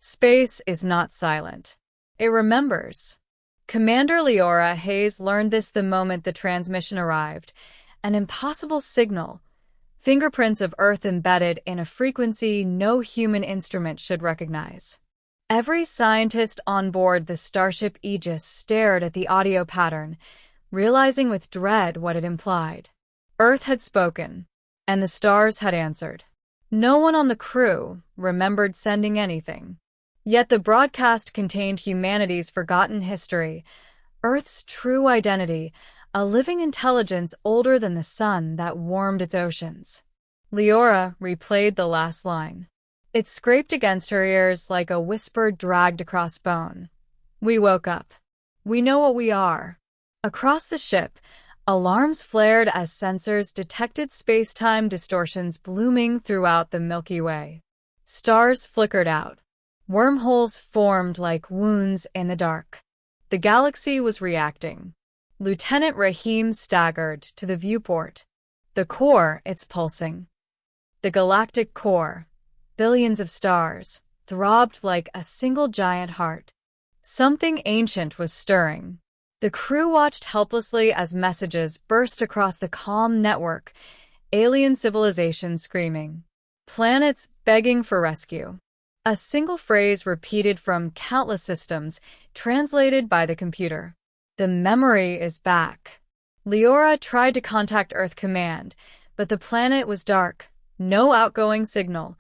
Space is not silent. It remembers. Commander Leora Hayes learned this the moment the transmission arrived. An impossible signal. Fingerprints of Earth embedded in a frequency no human instrument should recognize. Every scientist on board the Starship Aegis stared at the audio pattern, realizing with dread what it implied. Earth had spoken, and the stars had answered. No one on the crew remembered sending anything. Yet the broadcast contained humanity's forgotten history, Earth's true identity, a living intelligence older than the sun that warmed its oceans. Leora replayed the last line. It scraped against her ears like a whisper dragged across bone. We woke up. We know what we are. Across the ship, alarms flared as sensors detected space-time distortions blooming throughout the Milky Way. Stars flickered out. Wormholes formed like wounds in the dark. The galaxy was reacting. Lieutenant Rahim staggered to the viewport. The core, it's pulsing. The galactic core, billions of stars, throbbed like a single giant heart. Something ancient was stirring. The crew watched helplessly as messages burst across the calm network, alien civilization screaming, planets begging for rescue. A single phrase repeated from countless systems, translated by the computer. The memory is back. Leora tried to contact Earth Command, but the planet was dark. No outgoing signal,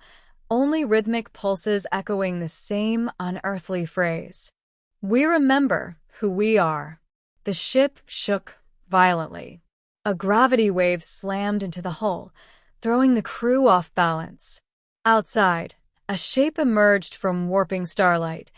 only rhythmic pulses echoing the same unearthly phrase. We remember who we are. The ship shook violently. A gravity wave slammed into the hull, throwing the crew off balance. Outside, a shape emerged from warping starlight,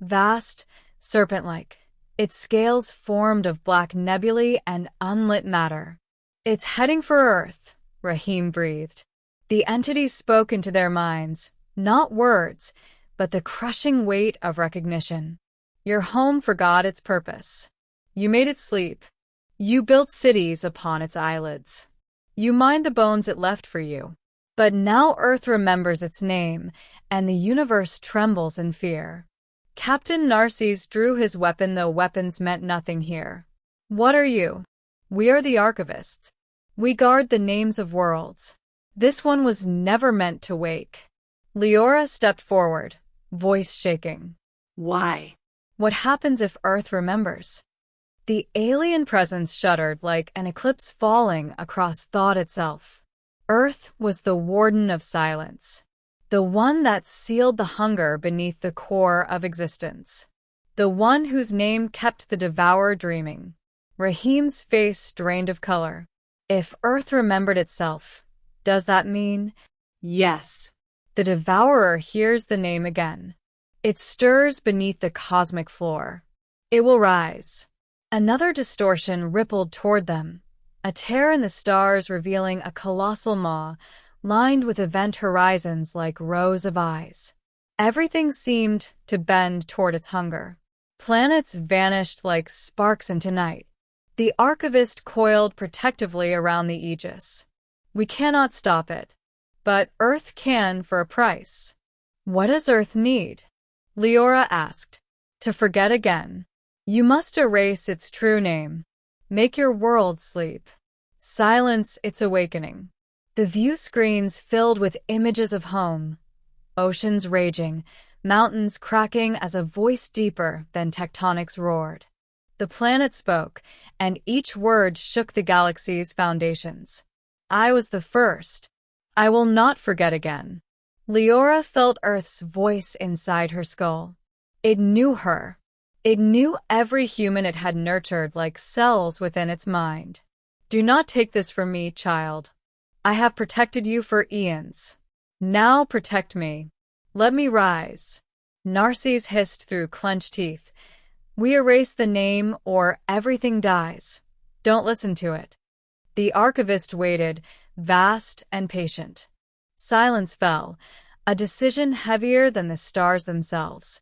vast, serpent-like. Its scales formed of black nebulae and unlit matter. It's heading for Earth, Rahim breathed. The entity spoke into their minds, not words, but the crushing weight of recognition. Your home forgot its purpose. You made it sleep. You built cities upon its eyelids. You mined the bones it left for you. But now Earth remembers its name, and the universe trembles in fear. Captain Narcisse drew his weapon, though weapons meant nothing here. What are you? We are the archivists. We guard the names of worlds. This one was never meant to wake. Leora stepped forward, voice shaking. Why? What happens if Earth remembers? The alien presence shuddered like an eclipse falling across thought itself. Earth was the warden of silence, the one that sealed the hunger beneath the core of existence, the one whose name kept the devourer dreaming. Rahim's face drained of color. If Earth remembered itself, does that mean? Yes. The devourer hears the name again. It stirs beneath the cosmic floor. It will rise. Another distortion rippled toward them, a tear in the stars revealing a colossal maw, lined with event horizons like rows of eyes. Everything seemed to bend toward its hunger. Planets vanished like sparks into night. The archivist coiled protectively around the Aegis. We cannot stop it. But Earth can for a price. What does Earth need? Leora asked. To forget again. You must erase its true name. Make your world sleep. Silence its awakening. The view screens filled with images of home. Oceans raging, mountains cracking as a voice deeper than tectonics roared. The planet spoke, and each word shook the galaxy's foundations. I was the first. I will not forget again. Leora felt Earth's voice inside her skull. It knew her. It knew every human it had nurtured like cells within its mind. Do not take this from me, child. I have protected you for eons. Now protect me. Let me rise. Narcisse hissed through clenched teeth. We erase the name or everything dies. Don't listen to it. The archivist waited, vast and patient. Silence fell, a decision heavier than the stars themselves.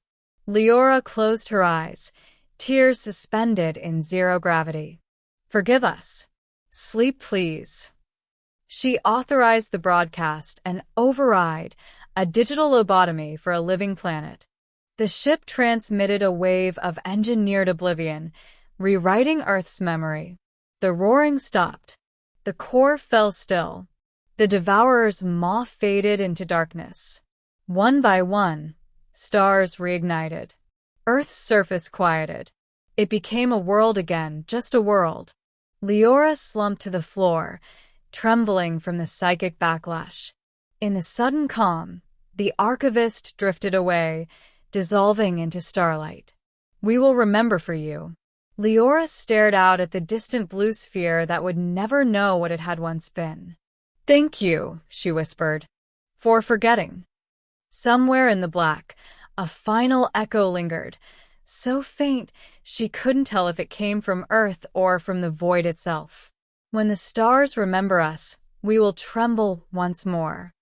Leora closed her eyes, tears suspended in zero gravity. Forgive us. Sleep, please. She authorized the broadcast, an override, a digital lobotomy for a living planet. The ship transmitted a wave of engineered oblivion, rewriting Earth's memory. The roaring stopped. The core fell still. The Devourer's maw faded into darkness. One by one, stars reignited. Earth's surface quieted. It became a world again, just a world. Leora slumped to the floor, trembling from the psychic backlash. In the sudden calm, the archivist drifted away, dissolving into starlight. "We will remember for you." Leora stared out at the distant blue sphere that would never know what it had once been. "Thank you," she whispered, "for forgetting." Somewhere in the black, a final echo lingered, so faint she couldn't tell if it came from Earth or from the void itself. "When the stars remember us, we will tremble once more."